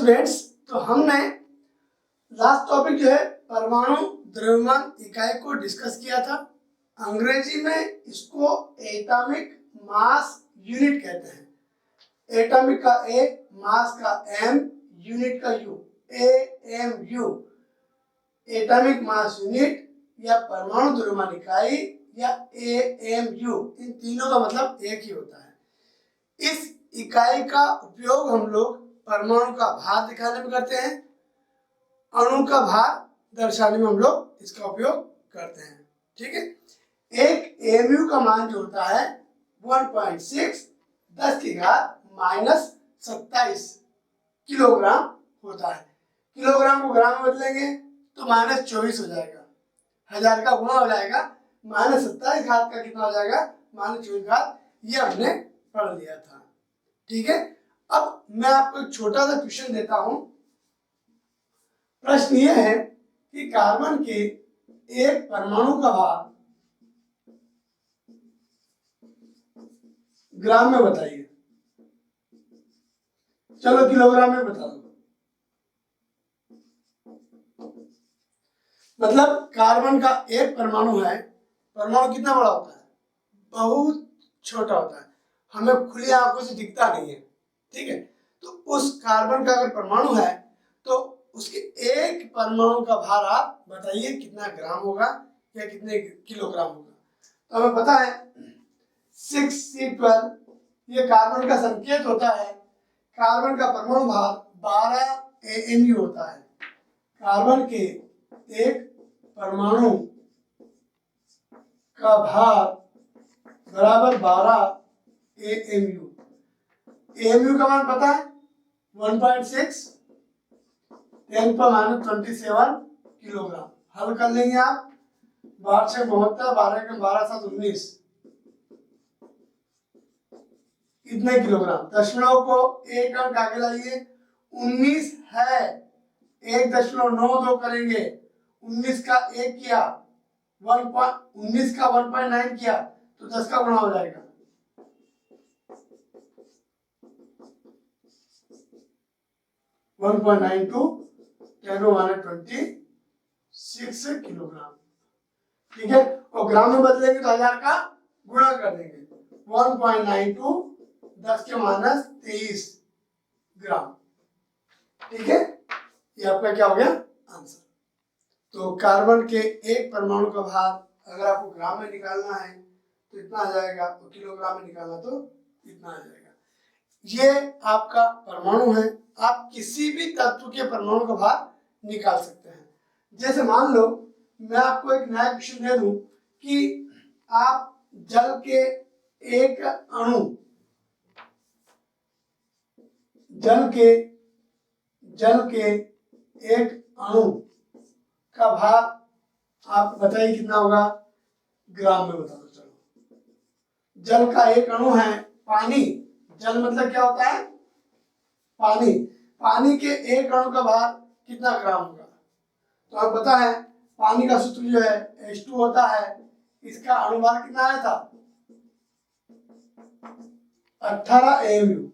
Students, तो हमने last topic जो है परमाणु द्रव्यमान इकाई को डिस्कस किया था। अंग्रेजी में इसको एटॉमिक मास यूनिट कहते हैं। एटॉमिक का ए, मास का एम, यूनिट का you, AMU। Atomic mass unit या परमाणु द्रव्यमान इकाई या AMU, इन तीनों का मतलब एक ही होता है। इस इकाई का उपयोग हम लोग परमाणु का भार दिखाने में करते हैं, अणु का भार दर्शाने में हम लोग इसका उपयोग करते हैं। ठीक है। एक AMU का मान जो होता है 1.6 10 की घात -27 किलोग्राम होता है। किलोग्राम को ग्राम में बदलेंगे तो -24 हो जाएगा। 1000 का गुणा हो जाएगा, -27 घात का कितना हो जाएगा, -24 घात। ये हमने पढ़ लिया था। ठीक है। अब मैं आपको एक छोटा सा क्वेश्चन देता हूं। प्रश्न ये है कि कार्बन के एक परमाणु का भार ग्राम में बताइए। चलो किलोग्राम में बता दो। मतलब कार्बन का एक परमाणु है, परमाणु कितना बड़ा होता है, बहुत छोटा होता है, हमें खुली आंखों से दिखता नहीं है। ठीक है। तो उस कार्बन का अगर परमाणु है तो उसके एक परमाणु का भार आप बताइए कितना ग्राम होगा या कितने किलोग्राम होगा। तो हमें पता है 6C12 ये कार्बन का संकेत होता है। कार्बन का परमाणु भार 12 AMU होता है। कार्बन के एक परमाणु का भार बराबर 12 AMU। AMU का मान पता है 1.6 10⁻27 किलोग्राम। हल कर लेंगे आप। 12 से 72, 12 के 12 7 19, कितने किलोग्राम। दशमलव को एक अंक आगे लाइए, 19 है, 1.92 करेंगे, 19 का 1 किया, 19 का 1.9 किया तो 10 का गुणा हो जाएगा। 1.92 10⁻26 किलोग्राम। ठीक है। और ग्राम में बदलेंगे तो 1000 का गुणा कर देंगे। 1.92 10 के -23 ग्राम। ठीक है। ये आपका क्या हो गया आंसर। तो कार्बन के एक परमाणु का भार अगर आपको ग्राम में निकालना है तो इतना आ जाएगा, और किलोग्राम में निकालना तो इतना आ जाएगा। ये आपका परमाणु है। आप किसी भी तत्व के परमाणु का भार निकाल सकते हैं। जैसे मान लो मैं आपको एक नया क्वेश्चन दे दूं कि आप जल के एक अणु, जल के एक अणु का भार आप बताइए कितना होगा, ग्राम में बता दो। चलो, जल का एक अणु है पानी। जल मतलब क्या होता है, पानी। पानी के एक अणु का भार कितना ग्राम होगा। तो आपको पता है पानी का सूत्र जो है H2 होता है। इसका अणुभार कितना आया था, 18 AMU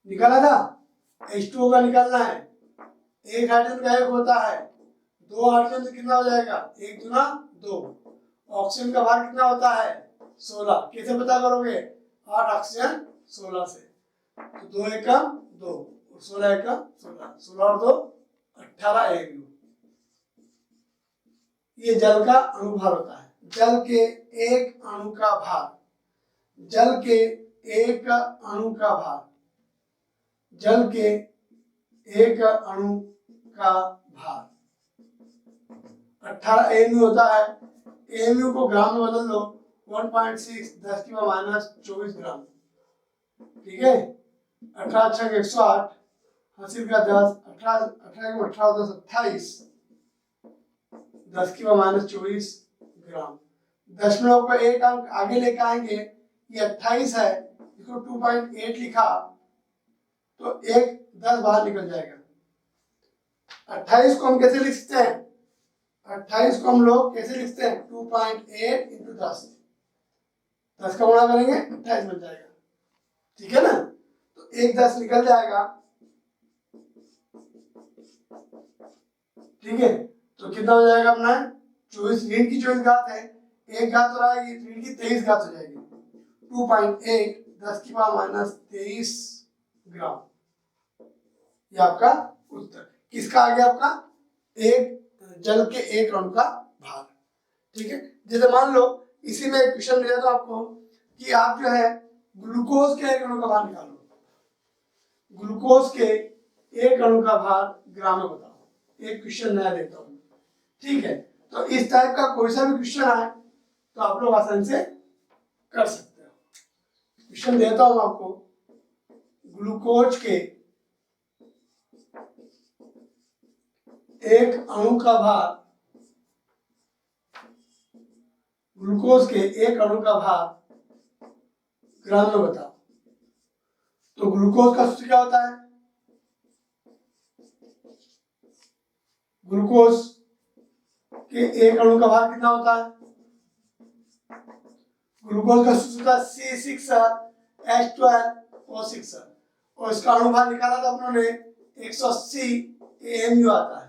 निकाला था। H2O का निकालना है, एक हाइड्रोजन का एक होता है, दो हाइड्रोजन तो कितना हो जाएगा, 1 दूना 2। ऑक्सीजन का भार कितना होता है 16। कैसे पता करोगे, 8 ऑक्सीजन 16 से, तो 2 एकम 2 और 16 एकम 16, 16 और 2 18 AMU। ये जल का अणुभार होता है। जल के एक अणु का भार, जल के एक अणु का भार, जल के एक अणु का भार 18 AMU होता है। AMU को ग्राम में बदल दो, 1.6 10 की -24 ग्राम। ठीक है। 18 × 108, हासिल का 10, 18 18 10 10 की -24 ग्राम। दशमलव को एक अंक आगे लेके आएंगे, ये 28 है, इसको 2.8 लिखा तो एक 10 बाहर निकल जाएगा। 28 को हम कैसे लिख सकते हैं, 28 को हम लोग कैसे लिखते हैं, 2.8 × 10, 10 का गुणा करेंगे 28 बन जाएगा। ठीक है ना। तो एक 10 निकल जाएगा, ठीक है, तो कितना हो जाएगा अपना 24 ऋण की 24 घात है, एक घात हो आएगी, ऋण की 23 घात हो जाएगी, 2.8 10 की पावर माइनस 23 ग्राम। ये आपका उत्तर किसका आ गया आपका, एक जल के एक अणु का भार। ठीक है, जैसे मान लो इसी में एक क्वेश्चन दिया था आपको कि आप जो है ग्लूकोज के एक अणु का भार निकालो, ग्लूकोज के एक अणु का भार ग्राम में बताओ, एक क्वेश्चन नया देता हूं। ठीक है, तो इस टाइप का कोई सा भी क्वेश्चन आए तो आप लोग आसानी से कर सकते हो। क्वेश्चन देता हूं आपको, ग्लूकोज के एक अणु का भार, ग्लूकोज के एक अणु का भार ग्राम में बताओ। तो ग्लूकोज का सूत्र क्या होता है, ग्लूकोज के एक अणु का भार कितना होता है, ग्लूकोज का सूत्र था C6H12O6 और इसका अणु भार निकाला था अपनों ने 180 AMU आता है।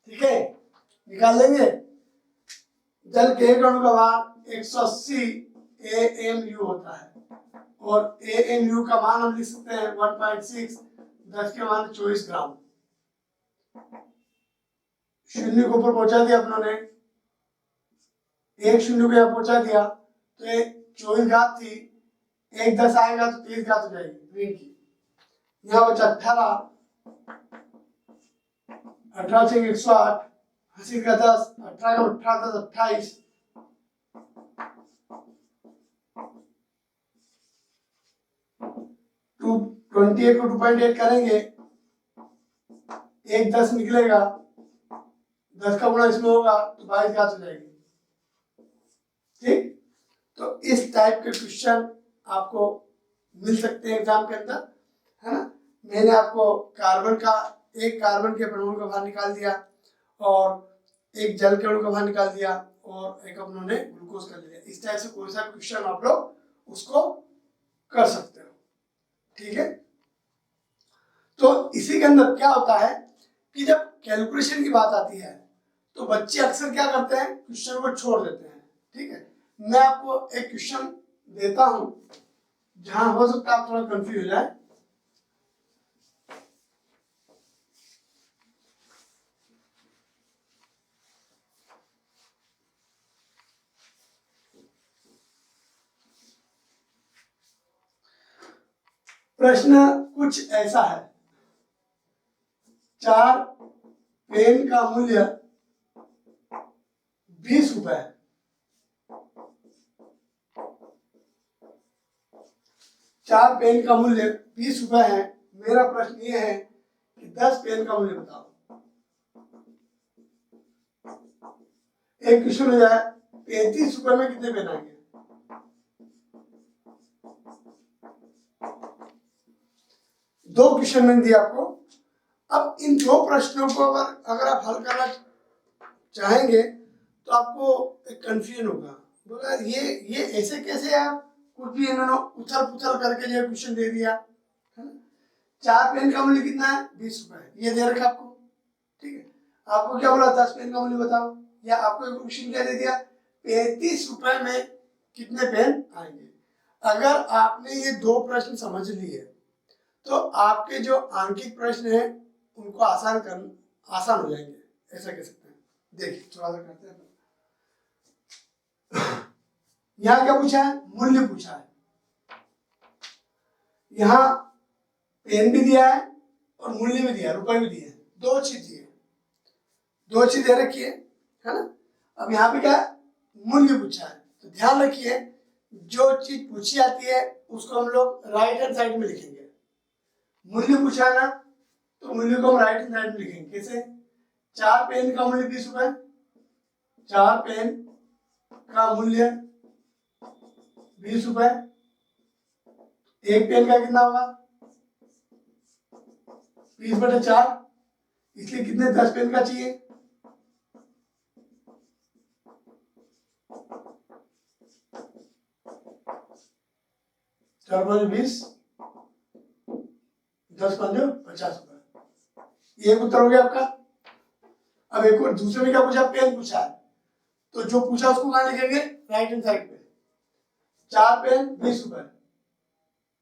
ठीक है, निकाल लेंगे, जल के एक अणु का भार 180 AMU होता है और AMU का मान हम लिख सकते हैं 1.6 10 के मान 24 ग्राम। शून्य को ऊपर पहुंचा दिया अपनों ने, एक शून्य को यहाँ पहुंचा दिया तो ये 24 घात थी, एक 10 आएगा तो 30 घात हो जाएगी ऋण की। यहाँ बचा 18, 18 से 108, 80 का 10, 18 का 18 10 28, 28 को 2.8 करेंगे, एक 10 निकलेगा, 10 का गुणा इसमें होगा तो 22 घात हो जाएगी। ठीक, तो इस टाइप के क्वेश्चन आपको मिल सकते हैं एग्जाम के अंदर, है ना। मैंने आपको कार्बन का, एक कार्बन के परमाणु का भार निकाल दिया और एक जल के अणु का भार निकाल दिया और एक अपनों ने ग्लूकोज कर लिया। इस टाइप से कोई सा क्वेश्चन आप लोग उसको कर सकते हो। ठीक है, तो इसी के अंदर क्या होता है कि जब कैलकुलेशन की बात आती है तो बच्चे अक्सर क्या करते हैं, क्वेश्चन को छोड़ देते हैं। ठीक है, मैं आपको एक क्वेश्चन देता हूं जहां हो सकता है आप थोड़ा कंफ्यूज हो जाए। प्रश्न कुछ ऐसा है, 4 पेन का मूल्य 20 रुपए है। 4 पेन का मूल्य 20 रुपए है। मेरा प्रश्न ये है कि 10 पेन का मूल्य बताओ। एक क्वेश्चन हो जाए 35 रुपए में कितने पेन आएंगे। दो क्वेश्चन मैंने दिया आपको। अब इन दो प्रश्नों को अगर आप हल करना चाहेंगे तो आपको एक कंफ्यूजन होगा, बोला ये ऐसे कैसे यार, कुछ भी इन्होंने उथल पुथल करके जो क्वेश्चन दे दिया, है ना। 4 पेन का मूल्य कितना है, 20 रुपए, ये दे रखा आपको। ठीक है, आपको क्या बोला, 10 पेन का मूल्य बताओ, या आपको एक क्वेश्चन क्या दे दिया, 35 रुपए में कितने पेन आएंगे। अगर आपने ये दो प्रश्न समझ लिए तो आपके जो आंकिक प्रश्न हैं उनको आसान हो जाएंगे, ऐसा कह सकते हैं। देखिए थोड़ा सा करते हैं। यहाँ क्या पूछा है, मूल्य पूछा है। यहाँ पेन भी दिया है और मूल्य भी दिया है, रुपए भी दिए हैं, दो चीज दिए, दो चीज दे रखी है ना। अब यहाँ पे क्या है, मूल्य पूछा है, तो ध्यान रखिए जो चीज पूछी जाती है उसको हम लोग राइट हैंड साइड में लिखेंगे। मूल्य पूछा है ना, तो मूल्य को हम राइट हैंड साइड में लिखेंगे। कैसे, 4 पेन का मूल्य 20 रुपए, 4 पेन का मूल्य 20 रुपए, एक पेन का कितना होगा 20/4, इसलिए कितने 10 पेन का चाहिए, 4 × 20, 10 × 50 रुपए। ये उत्तर हो गया आपका। अब एक और दूसरे में क्या पूछा, पेन पूछा है, तो जो पूछा उसको कहाँ लिखेंगे, राइट हैंड साइड पे। 4 पेन 20 रुपए,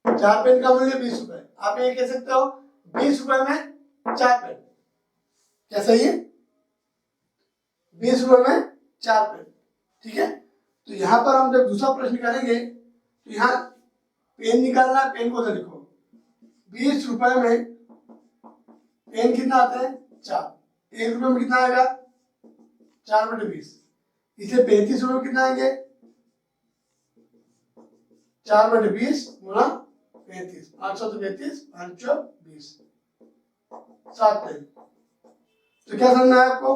4 पेन का मूल्य 20 रुपए। आप ये कह सकते हो 20 रुपए में 4 पेन, क्या सही है, 20 रुपए में 4 पेन, ठीक है। तो यहाँ पर हम जब दूसरा प्रश्न करेंगे तो यहाँ पेन निकालना है, पेन को तो लिखो 20 रुपए में पेन कितना आता है 4, 1 रुपए में कितना आएगा 4/20, इसलिए 35 रुपए में कितना आएंगे 4/20 गुणा 35, 535, 520, 7 पेन। तो क्या समझ में आया आपको,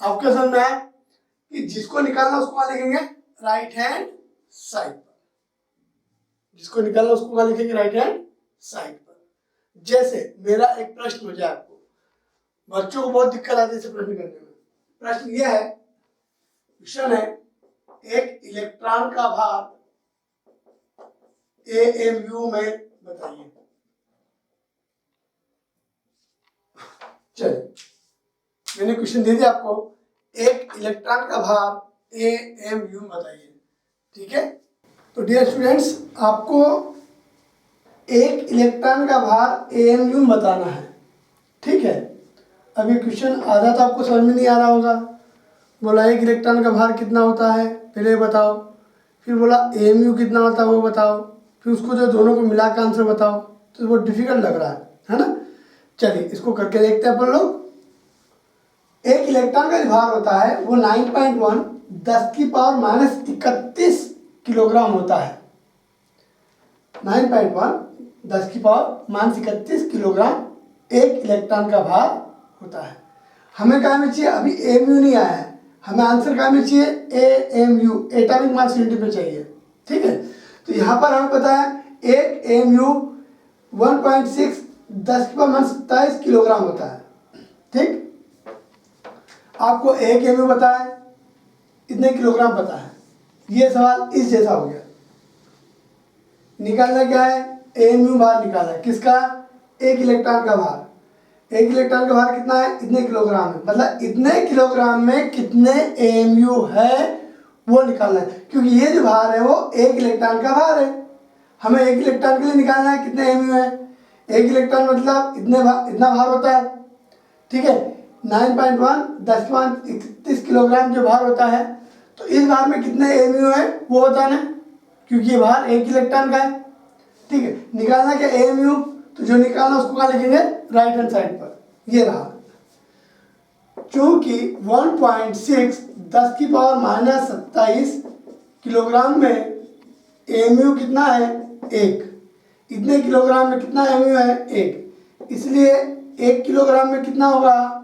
आपके समझ में आया कि जिसको निकालना उसको क्या लिखेंगे, राइट हैंड साइड पर, जिसको निकालना उसको क्या लिखेंगे, राइट हैंड साइड पर। जैसे मेरा एक प्रश्न हो जाए, आपको बच्चों को बहुत दिक्कत आती है इसे प्रश्न करने में। प्रश्न यह है, क्वेश्चन है, एक इलेक्ट्रॉन का भार AMU में बताइए। चलिए मैंने क्वेश्चन दे दिया आपको, एक इलेक्ट्रॉन का भार AMU बताइए, ठीक है। तो डियर स्टूडेंट्स, आपको एक इलेक्ट्रॉन का भार AMU बताना है, ठीक है। अभी क्वेश्चन आधा तो आपको समझ में नहीं आ रहा होगा, बोला एक इलेक्ट्रॉन का भार कितना होता है पहले बताओ, फिर बोला AMU कितना होता है वो बताओ, फिर उसको जो दोनों को मिला के आंसर बताओ, तो वो डिफिकल्ट लग रहा है ना। चलिए इसको करके देखते हैं अपन लोग। एक इलेक्ट्रॉन का भार होता है वो 9.1 10⁻³ किलोग्राम होता है। 9.1 10⁻³ किलोग्राम एक इलेक्ट्रॉन का भार होता है। हमें कहाँ में चाहिए, अभी AMU नहीं आया है, हमें आंसर कहाँ में चाहिए, AMU, एटॉमिक मास यूनिट में चाहिए, ठीक है। तो यहाँ पर हमें पता है एक AMU 1.6 10⁻27 किलोग्राम होता है, ठीक। आपको एक AMU पता है, इतने किलोग्राम पता है, ये सवाल इस जैसा हो गया। निकालना क्या है, AMU भार निकालना है, किसका, एक इलेक्ट्रॉन का भार। एक इलेक्ट्रॉन का भार कितना है, इतने किलोग्राम है, मतलब इतने किलोग्राम में कितने AMU है वो निकालना है, क्योंकि ये जो भार है वो एक इलेक्ट्रॉन का भार है। हमें एक इलेक्ट्रॉन के लिए निकालना है कितने AMU है, एक इलेक्ट्रॉन मतलब इतना भार होता है, ठीक है। 9.1 10⁻31 किलोग्राम जो भार होता है, तो इस भार में कितने AMU है वो बताना है, क्योंकि ये भार एक इलेक्ट्रॉन का है, ठीक है। निकालना क्या AMU, तो जो निकालना उसको क्या लिखेंगे, राइट हैंड साइड पर, ये रहा। क्योंकि 1.6 10⁻27 किलोग्राम में AMU कितना है, एक, इतने किलोग्राम में कितना AMU है, एक, इसलिए 1 किलोग्राम में कितना होगा,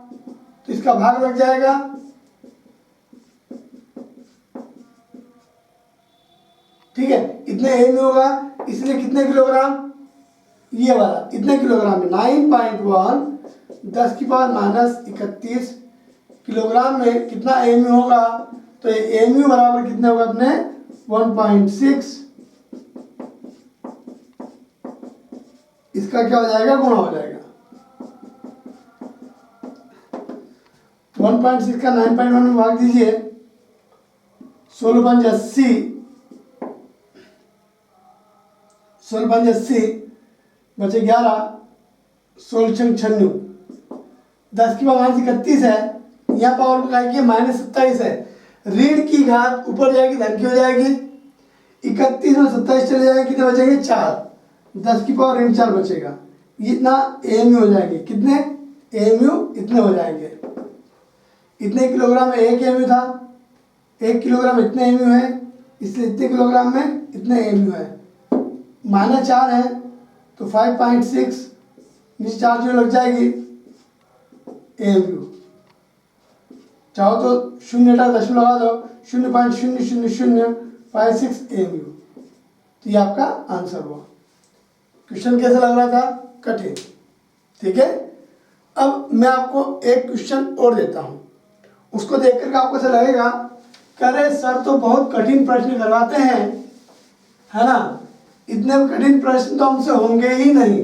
तो इसका भाग लग जाएगा, ठीक है। इतने AMU होगा, इसलिए कितने किलोग्राम, ये वाला इतने किलोग्राम में 9.1 10⁻31 किलोग्राम में कितना AMU होगा, तो ये AMU बराबर कितने होगा अपने 1.6, इसका क्या हो जाएगा, गुणा हो जाएगा। 1.6 का 9.1 में भाग दीजिए, 16×80, 16×80 बचे 11, 16×96, 10⁻31 है, यहाँ पावर का है -27 है, ऋण की घात ऊपर जाएगी धन की हो जाएगी, 31 में 27 चले जाएंगे, कितने बचेंगे 4, 10⁻4 बचेगा, इतना AMU हो जाएंगे, कितने AMU इतने हो जाएंगे। इतने किलोग्राम में एक AMU था, 1 किलोग्राम इतने AMU है, इसलिए इतने किलोग्राम में इतने AMU है, -4 है तो 5.6 नीचे 4 जो लग जाएगी AMU, चाहो तो 0 दशमलव लगा दो, 0.000056 AMU, तो ये आपका आंसर हुआ। क्वेश्चन कैसा लग रहा था, कठिन, ठीक है। अब मैं आपको एक क्वेश्चन और देता हूँ, उसको देख करके आपको ऐसा लगेगा अरे सर तो बहुत कठिन प्रश्न करवाते हैं, है ना, इतने कठिन प्रश्न तो हमसे होंगे ही नहीं।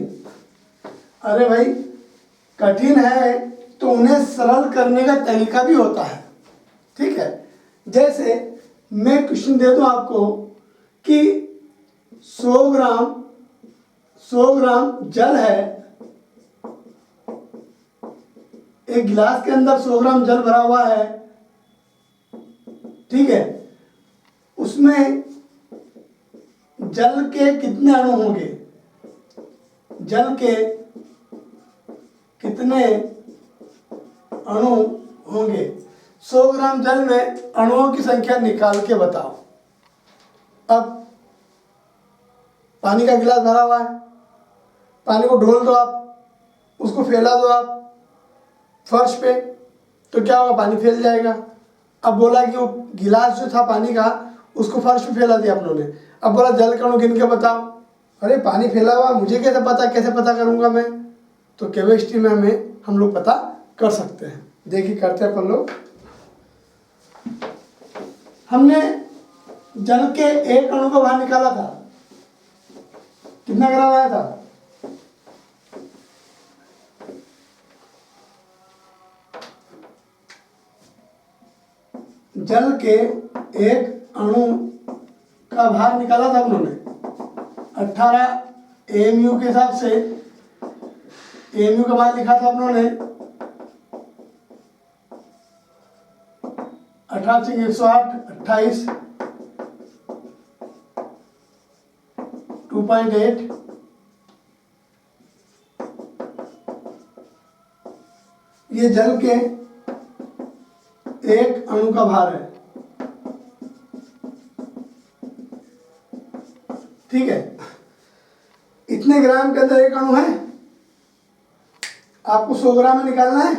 अरे भाई कठिन है तो तो उन्हें सरल करने का तरीका भी होता है। ठीक है, जैसे मैं क्वेश्चन दे दूं आपको कि 100 ग्राम जल है, एक गिलास के अंदर 100 ग्राम जल भरा हुआ है। ठीक है, उसमें जल के कितने अणु होंगे, जल के कितने अणु होंगे। 100 ग्राम जल में अणुओं की संख्या निकाल के बताओ। अब पानी का गिलास भरा हुआ है, पानी को ढोल दो आप, उसको फैला दो आप फर्श पे, तो क्या होगा, पानी फैल जाएगा। अब बोला कि वो गिलास जो था पानी का, उसको फर्श पे फैला दिया अपनों ने। अब बोला जल कणों गिन के बताओ। अरे पानी फैला हुआ, मुझे कैसे पता करूंगा मैं? तो केमिस्ट्री में हम लोग पता कर सकते हैं। देखिए करते हैं अपन लोग। हमने जल के एक अणु को बाहर निकाला था, कितना ग्राम आया था? जल के एक अणु का भार निकाला था उन्होंने 18 AMU के हिसाब से। AMU का भार लिखा था उन्होंने 18 से 108, 28, 2.8। ये जल के एक अणु का भार है। ठीक है, इतने ग्राम के अंदर एक अणु है। आपको 100 ग्राम में निकालना है।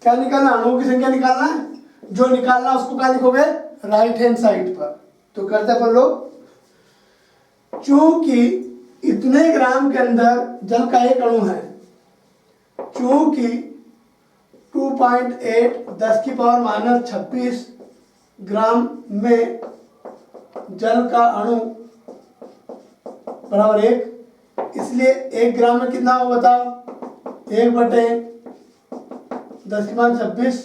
क्या निकालना? अणुओं की संख्या निकालना है। जो निकालना उसको क्या लिखोगे? राइट हैंड साइड पर। तो करते अपन लोग, चूंकि इतने ग्राम के अंदर जल का एक अणु है, चूंकि 2.8 10⁻⁻26 ग्राम में जल का अणु बराबर 1, इसलिए 1 ग्राम में कितना होगा बताओ? 1/10⁻26।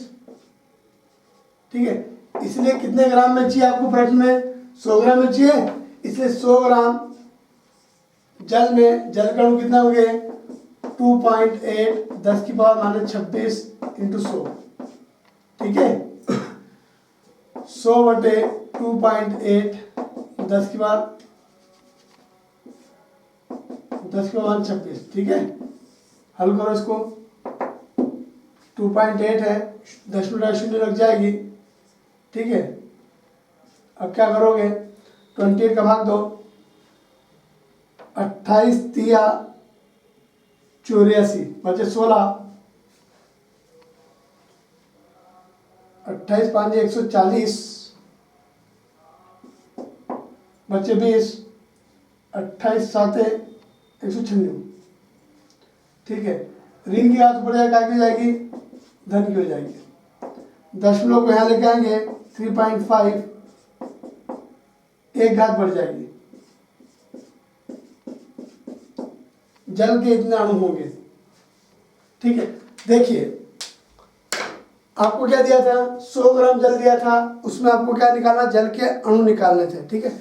ठीक है, इसलिए कितने ग्राम में चाहिए आपको प्रश्न में? 100 ग्राम में चाहिए, इसलिए 100 ग्राम जल में जल का अणु कितना हो गए? 2.8 10⁻⁻26 × 100। ठीक है, 100/2.8 10⁻26। ठीक है, हल करो इसको। 2.8 है, 0.0 लग जाएगी। ठीक है, अब क्या करोगे? 28 का भाग दो, 28 तिया 84 बचे 16, 28 5 140 बचे 20, 28 7 196। ठीक है, ऋण की घात ऊपर जाएगी, क्या की जाएगी? धन की हो जाएगी। दशमलव को यहाँ लेके आएंगे 3.5, एक घात बढ़ जाएगी। जल के इतने अणु होंगे। ठीक है, देखिए आपको क्या दिया था? 100 ग्राम जल दिया था, उसमें आपको क्या निकालना? जल के अणु निकालने थे। ठीक है,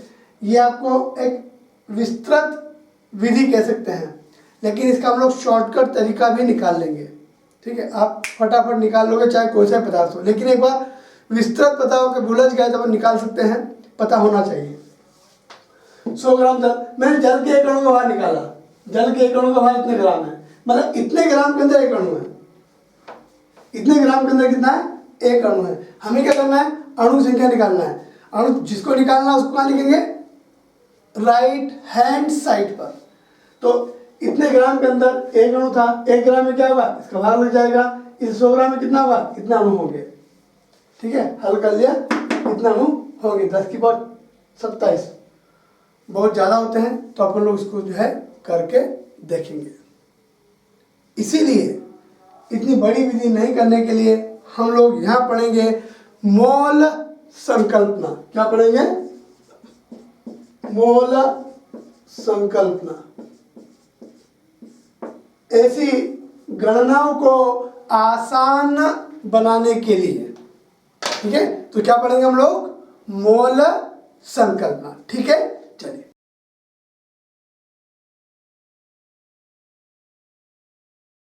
ये आपको एक विस्तृत विधि कह सकते हैं, लेकिन इसका हम लोग शॉर्टकट तरीका भी निकाल लेंगे। ठीक है, आप फटाफट निकाल लोगे चाहे कोई सा पदार्थ हो, लेकिन एक बार विस्तृत पता हो कि भूलज गए तो निकाल सकते हैं, पता होना चाहिए। 100 ग्राम जल, मैंने जल के एक अणु का भार निकाला। जल के एक अणु का भार इतने ग्राम है, मतलब इतने ग्राम के अंदर एक अणु है। इतने ग्राम के अंदर कितना है? एक अणु है। हमें क्या करना है? अणु संख्या निकालना है। अणु जिसको निकालना है उसको कहाँ लिखेंगे? राइट हैंड साइड पर। तो इतने ग्राम के अंदर एक अणु था, 1 ग्राम में क्या होगा? इसका भाग लग जाएगा। इस 100 ग्राम में कितना होगा? इतना अणु होंगे। ठीक है, हल कर लिया, इतना अणु होंगे 10⁻27। बहुत ज़्यादा होते हैं तो अपन लोग इसको जो है करके देखेंगे। इसीलिए इतनी बड़ी विधि नहीं करने के लिए हम लोग यहाँ पढ़ेंगे मोल संकल्पना। क्या पढ़ेंगे? मोल संकल्पना। ऐसी गणनाओं को आसान बनाने के लिए। ठीक है, तो क्या पढ़ेंगे हम लोग? मोल संकल्पना। ठीक है, चलिए